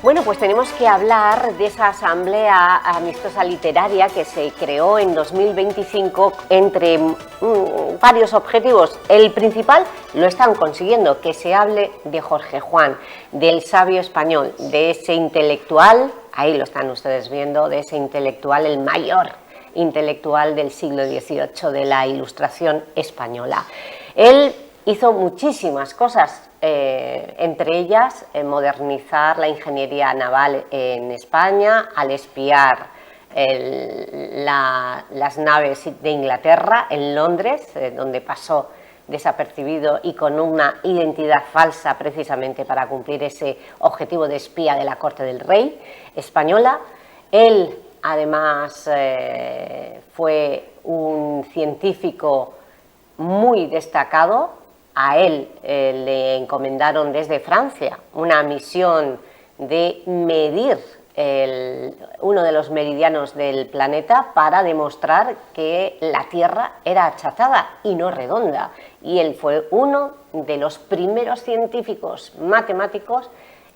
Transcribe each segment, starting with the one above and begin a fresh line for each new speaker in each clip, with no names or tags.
Bueno, pues tenemos que hablar de esa asamblea amistosa literaria que se creó en 2025 entre varios objetivos. El principal lo están consiguiendo, que se hable de Jorge Juan, del sabio español, de ese intelectual, ahí lo están ustedes viendo, de ese intelectual, el mayor intelectual del siglo XVIII, de la Ilustración española. Él hizo muchísimas cosas, entre ellas modernizar la ingeniería naval en España, al espiar las naves de Inglaterra en Londres, donde pasó desapercibido y con una identidad falsa precisamente para cumplir ese objetivo de espía de la corte del rey española. Él además fue un científico muy destacado. A él le encomendaron desde Francia una misión de medir uno de los meridianos del planeta para demostrar que la Tierra era achatada y no redonda. Y él fue uno de los primeros científicos matemáticos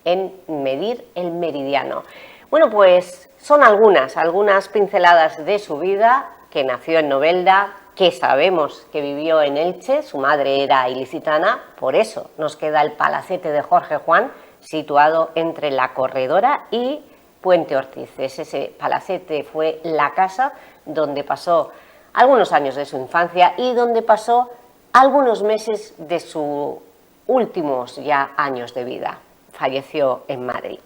en medir el meridiano. Bueno, pues son algunas pinceladas de su vida, que nació en Novelda, que sabemos que vivió en Elche, su madre era ilicitana, por eso nos queda el palacete de Jorge Juan, situado entre La Corredora y Puente Ortiz. Ese palacete fue la casa donde pasó algunos años de su infancia y donde pasó algunos meses de sus últimos ya años de vida. Falleció en Madrid.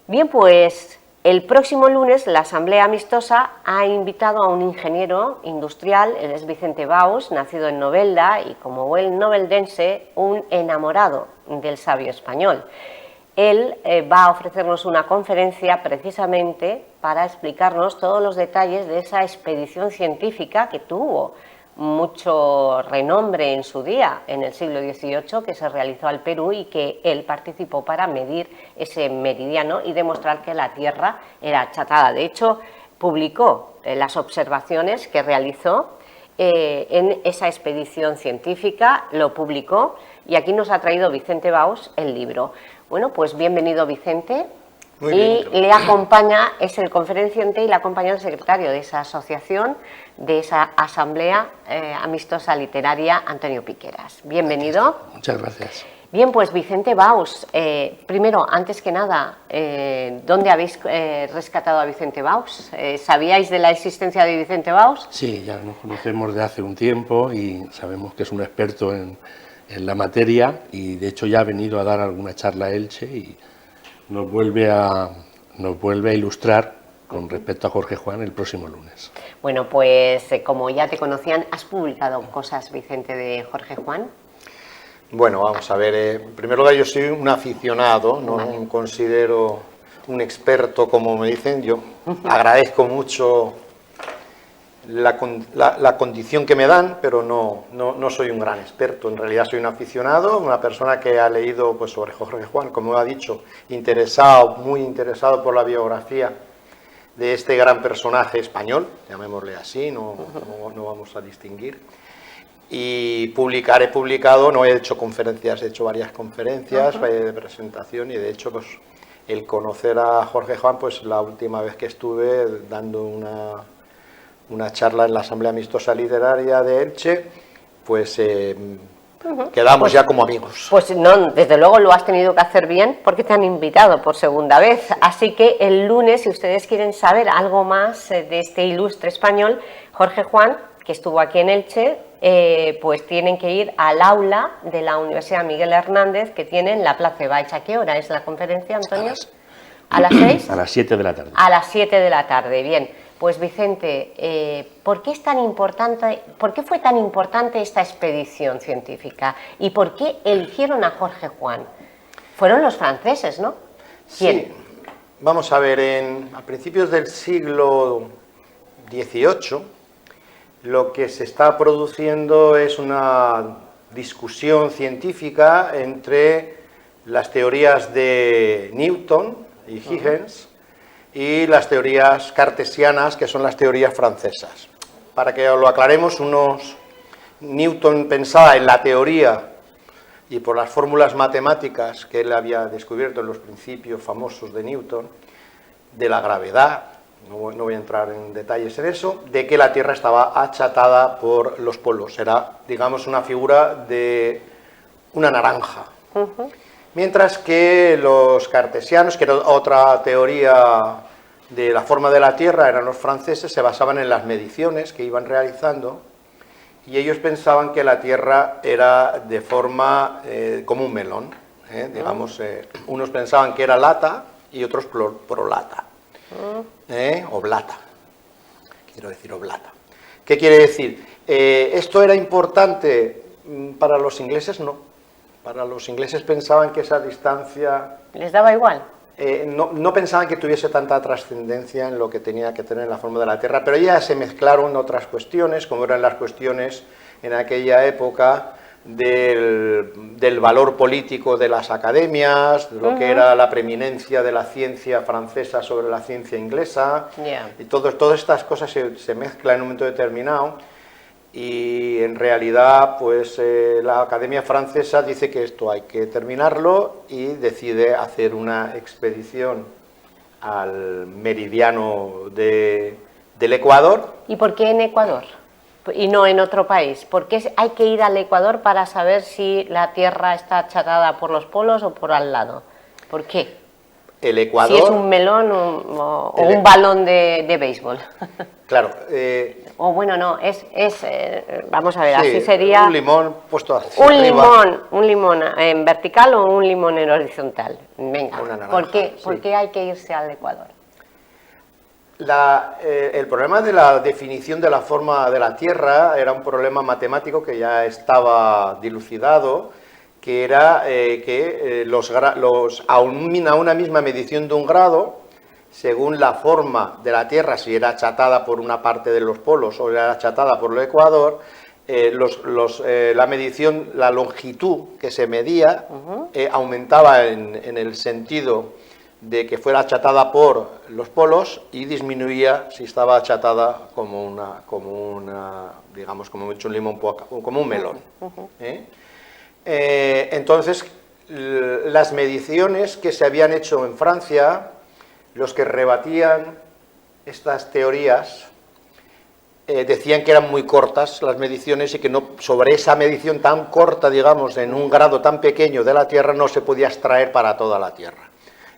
Bien, pues el próximo lunes la Asamblea Amistosa ha invitado a un ingeniero industrial, él es Vicente Baus, nacido en Novelda y como buen noveldense, un enamorado del sabio español. Él va a ofrecernos una conferencia precisamente para explicarnos todos los detalles de esa expedición científica que tuvo mucho renombre en su día, en el siglo XVIII, que se realizó al Perú y que él participó para medir ese meridiano y demostrar que la Tierra era achatada. De hecho, publicó las observaciones que realizó en esa expedición científica, lo publicó y aquí nos ha traído Vicente Baus el libro. Bueno, pues bienvenido, Vicente.
Muy bien,
le acompaña, es el conferenciante y le acompaña el secretario de esa asociación, de esa asamblea amistosa literaria, Antonio Piqueras. Bienvenido.
Muchas gracias.
Bien, pues Vicente Baus, primero, antes que nada, ¿dónde habéis rescatado a Vicente Baus? ¿Sabíais de la existencia de Vicente Baus?
Sí, ya nos conocemos de hace un tiempo y sabemos que es un experto en la materia y de hecho ya ha venido a dar alguna charla a Elche y nos vuelve a ilustrar con respecto a Jorge Juan el próximo lunes.
Bueno, pues como ya te conocían, ¿has publicado cosas, Vicente, de Jorge Juan?
Bueno, vamos a ver, en primer lugar yo soy un aficionado, no me considero un experto como me dicen. Yo agradezco mucho la condición que me dan, pero no soy un gran experto. En realidad soy un aficionado, una persona que ha leído pues, sobre Jorge Juan, como ha dicho, muy interesado por la biografía de este gran personaje español, llamémosle así, no vamos a distinguir. Y he publicado, no he hecho conferencias, he hecho varias conferencias de presentación y de hecho pues el conocer a Jorge Juan, pues la última vez que estuve dando una charla en la Asamblea Amistosa Literaria de Elche, pues quedamos ya como amigos.
Pues no, desde luego lo has tenido que hacer bien porque te han invitado por segunda vez. Así que el lunes, si ustedes quieren saber algo más de este ilustre español, Jorge Juan, que estuvo aquí en Elche, pues tienen que ir al aula de la Universidad Miguel Hernández que tiene en la Plaza de Baix. ¿A qué hora es la conferencia, Antonio? ¿A las 6?
A las 7 de la tarde.
A las 7 de la tarde, bien. Pues Vicente, ¿por qué fue tan importante esta expedición científica? ¿Y por qué eligieron a Jorge Juan? Fueron los franceses, ¿no? ¿Quién?
Sí, vamos a ver, a principios del siglo XVIII, lo que se está produciendo es una discusión científica entre las teorías de Newton y Huygens y las teorías cartesianas, que son las teorías francesas. Para que lo aclaremos, Newton pensaba en la teoría y por las fórmulas matemáticas que él había descubierto en los principios famosos de Newton, de la gravedad, no voy a entrar en detalles en eso, de que la Tierra estaba achatada por los polos. Era, digamos, una figura de una naranja. Mientras que los cartesianos, que era otra teoría de la forma de la Tierra, eran los franceses, se basaban en las mediciones que iban realizando, y ellos pensaban que la Tierra era de forma como un melón. Digamos, unos pensaban que era lata y otros prolata. Oblata. Quiero decir oblata. ¿Qué quiere decir? ¿Esto era importante para los ingleses? No. Para los ingleses pensaban que esa distancia...
¿Les daba igual?
No pensaban que tuviese tanta trascendencia en lo que tenía que tener la forma de la Tierra, pero ya se mezclaron otras cuestiones, como eran las cuestiones en aquella época del valor político de las academias, lo que era la preeminencia de la ciencia francesa sobre la ciencia inglesa, y todas estas cosas se mezclan en un momento determinado, y en realidad pues la Academia Francesa dice que esto hay que terminarlo y decide hacer una expedición al meridiano del Ecuador.
¿Y por qué en Ecuador y no en otro país? ¿Por qué hay que ir al Ecuador para saber si la Tierra está achatada por los polos o por al lado? ¿Por qué?
El Ecuador...
Si es un melón o un balón de béisbol.
Claro.
O bueno, no, vamos a ver,
Sí,
así sería...
un limón puesto hacia arriba.
Un limón en vertical o un limón en horizontal. Venga,
Una naranja,
¿por qué hay que irse al Ecuador?
El problema de la definición de la forma de la Tierra era un problema matemático que ya estaba dilucidado, que era que a una misma medición de un grado, según la forma de la Tierra, si era achatada por una parte de los polos o era achatada por el Ecuador, la medición, la longitud que se medía aumentaba en el sentido de que fuera achatada por los polos y disminuía si estaba achatada digamos, como he dicho, un limón, como un melón. Entonces, las mediciones que se habían hecho en Francia, los que rebatían estas teorías decían que eran muy cortas las mediciones y que no, sobre esa medición tan corta, digamos, en un grado tan pequeño de la Tierra, no se podía extraer para toda la Tierra.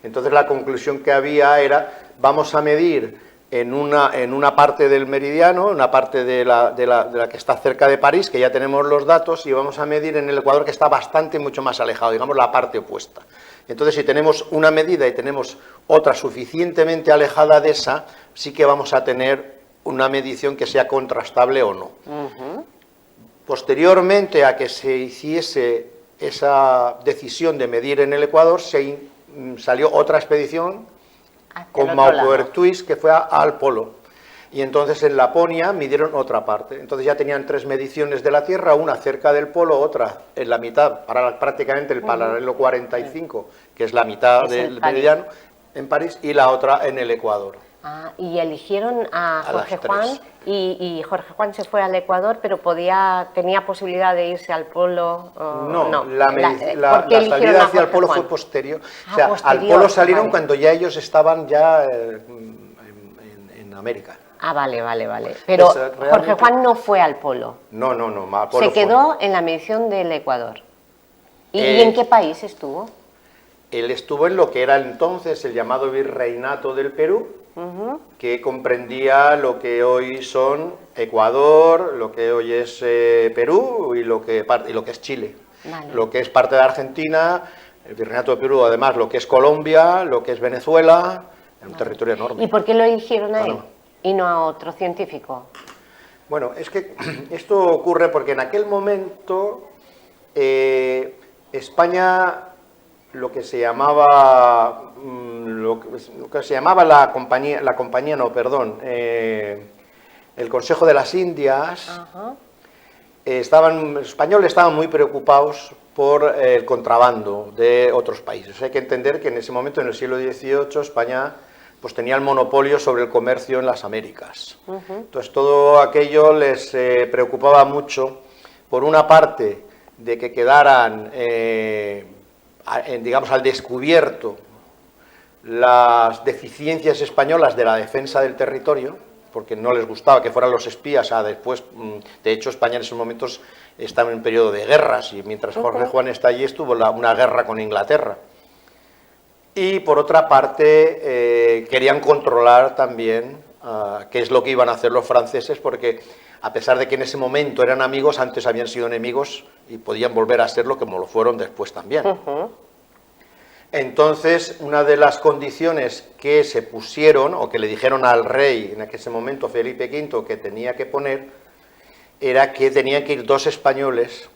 Entonces la conclusión que había era, vamos a medir en una parte del meridiano, una parte de la que está cerca de París, que ya tenemos los datos, y vamos a medir en el Ecuador, que está mucho más alejado, digamos la parte opuesta. Entonces, si tenemos una medida y tenemos otra suficientemente alejada de esa, sí que vamos a tener una medición que sea contrastable o no. Posteriormente a que se hiciese esa decisión de medir en el Ecuador, salió otra expedición con Maupertuis, que fue al polo. Y entonces en Laponia midieron otra parte. Entonces ya tenían 3 mediciones de la Tierra, una cerca del polo, otra en la mitad, prácticamente el paralelo 45, que es la mitad del meridiano, en París, y la otra en el Ecuador.
Y eligieron a Jorge Juan, y Jorge Juan se fue al Ecuador, pero tenía posibilidad de irse al polo.
No, la salida hacia el polo fue posterior. O sea, al polo salieron cuando ya ellos estaban en América.
Vale. Pero Jorge Juan no fue al polo.
No.
Se quedó en la medición del Ecuador. ¿Y en qué país estuvo?
Él estuvo en lo que era entonces el llamado Virreinato del Perú, que comprendía lo que hoy son Ecuador, lo que hoy es Perú y lo que es Chile. Vale. Lo que es parte de Argentina, el Virreinato del Perú, además lo que es Colombia, lo que es Venezuela, un territorio enorme.
¿Y por qué lo eligieron a él y no a otro científico?
Bueno, es que esto ocurre porque en aquel momento España, lo que se llamaba la el Consejo de las Indias, los españoles estaban muy preocupados por el contrabando de otros países. Hay que entender que en ese momento, en el siglo XVIII, España pues tenía el monopolio sobre el comercio en las Américas. Entonces todo aquello les preocupaba mucho, por una parte, de que quedaran, digamos, al descubierto las deficiencias españolas de la defensa del territorio, porque no les gustaba que fueran los espías a después. De hecho, España en esos momentos estaba en un periodo de guerras, y mientras Jorge Juan está allí estuvo una guerra con Inglaterra. Y por otra parte, querían controlar también qué es lo que iban a hacer los franceses, porque a pesar de que en ese momento eran amigos, antes habían sido enemigos y podían volver a serlo, como lo fueron después también. Entonces, una de las condiciones que se pusieron, o que le dijeron al rey en ese momento, Felipe V, que tenía que poner, era que tenían que ir 2 españoles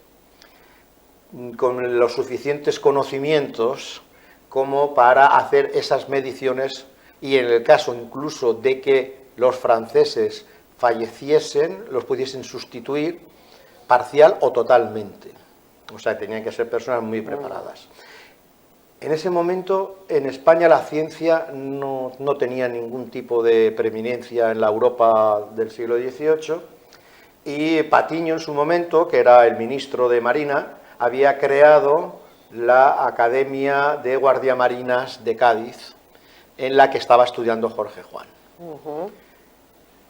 con los suficientes conocimientos como para hacer esas mediciones, y en el caso incluso de que los franceses falleciesen, los pudiesen sustituir parcial o totalmente. O sea, tenían que ser personas muy preparadas. En ese momento, en España, la ciencia no tenía ningún tipo de preeminencia en la Europa del siglo XVIII, y Patiño, en su momento, que era el ministro de Marina, había creado la Academia de Guardiamarinas de Cádiz, en la que estaba estudiando Jorge Juan.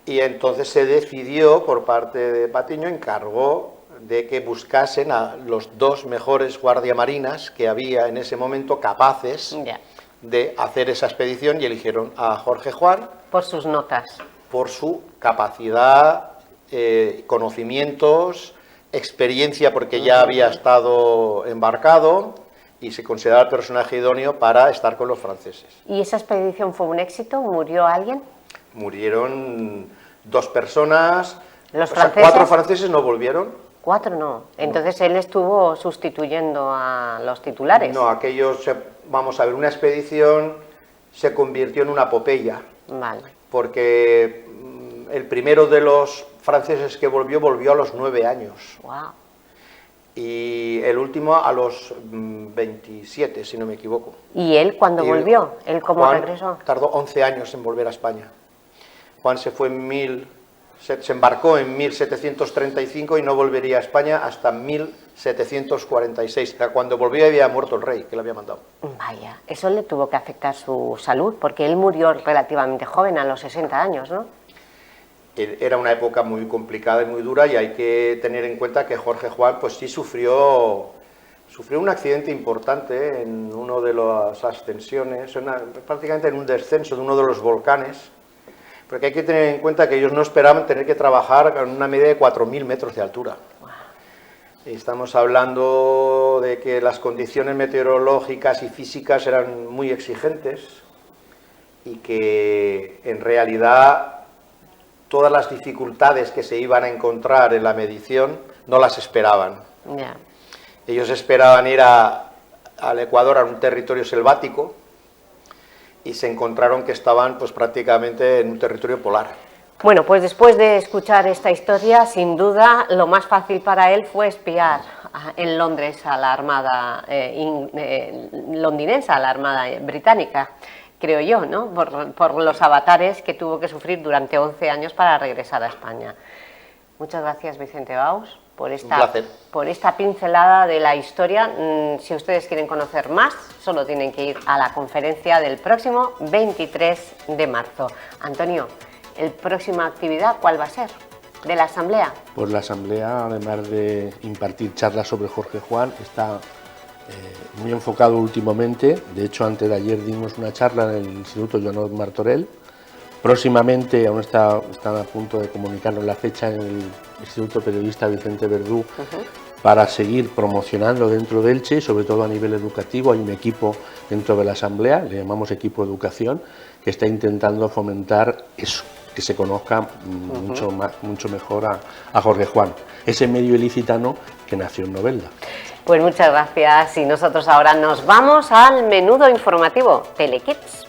Y entonces se decidió, por parte de Patiño, encargó de que buscasen a los 2 mejores guardiamarinas que había en ese momento capaces de hacer esa expedición, y eligieron a Jorge Juan.
Por sus notas.
Por su capacidad, conocimientos, experiencia, porque ya había estado embarcado y se consideraba el personaje idóneo para estar con los franceses.
¿Y esa expedición fue un éxito? ¿Murió alguien?
Murieron 2 personas.
¿Los
franceses? 4 franceses no volvieron.
4 no. Entonces él estuvo sustituyendo a los titulares.
No, vamos a ver, una expedición se convirtió en una epopeya.
Vale.
Porque el primero de los franceses que volvió a los 9 años.
Wow.
Y el último a los 27, si no me equivoco.
¿Y él cuándo volvió? ¿Él cómo regresó?
Tardó 11 años en volver a España. Juan se embarcó en 1735 y no volvería a España hasta 1746. Cuando volvió había muerto el rey, que le había mandado.
Vaya, eso le tuvo que afectar su salud, porque él murió relativamente joven, a los 60 años, ¿no?
Era una época muy complicada y muy dura, y hay que tener en cuenta que Jorge Juan pues sí sufrió un accidente importante en una de las ascensiones, prácticamente en un descenso de uno de los volcanes, porque hay que tener en cuenta que ellos no esperaban tener que trabajar con una media de 4.000 metros de altura. Estamos hablando de que las condiciones meteorológicas y físicas eran muy exigentes, y que en realidad todas las dificultades que se iban a encontrar en la medición no las esperaban. Ellos esperaban ir al Ecuador, a un territorio selvático, y se encontraron que estaban pues prácticamente en un territorio polar.
Bueno, pues después de escuchar esta historia, sin duda lo más fácil para él fue espiar en Londres a la armada londinense, a la armada británica, creo yo, ¿no? Por los avatares que tuvo que sufrir durante 11 años para regresar a España. Muchas gracias, Vicente Baus, por esta pincelada de la historia. Si ustedes quieren conocer más, solo tienen que ir a la conferencia del próximo 23 de marzo. Antonio, ¿el próxima actividad cuál va a ser de la Asamblea?
Pues la Asamblea, además de impartir charlas sobre Jorge Juan, está muy enfocado últimamente. De hecho, antes de ayer dimos una charla en el Instituto Joan Martorell. Próximamente, aún están a punto de comunicarnos la fecha, en el Instituto Periodista Vicente Verdú, para seguir promocionando dentro de Elche, sobre todo a nivel educativo. Hay un equipo dentro de la Asamblea, le llamamos equipo educación, que está intentando fomentar eso, que se conozca mucho mejor a Jorge Juan, ese medio ilicitano que nació en Novelda.
Pues muchas gracias, y nosotros ahora nos vamos al menudo informativo Telekids.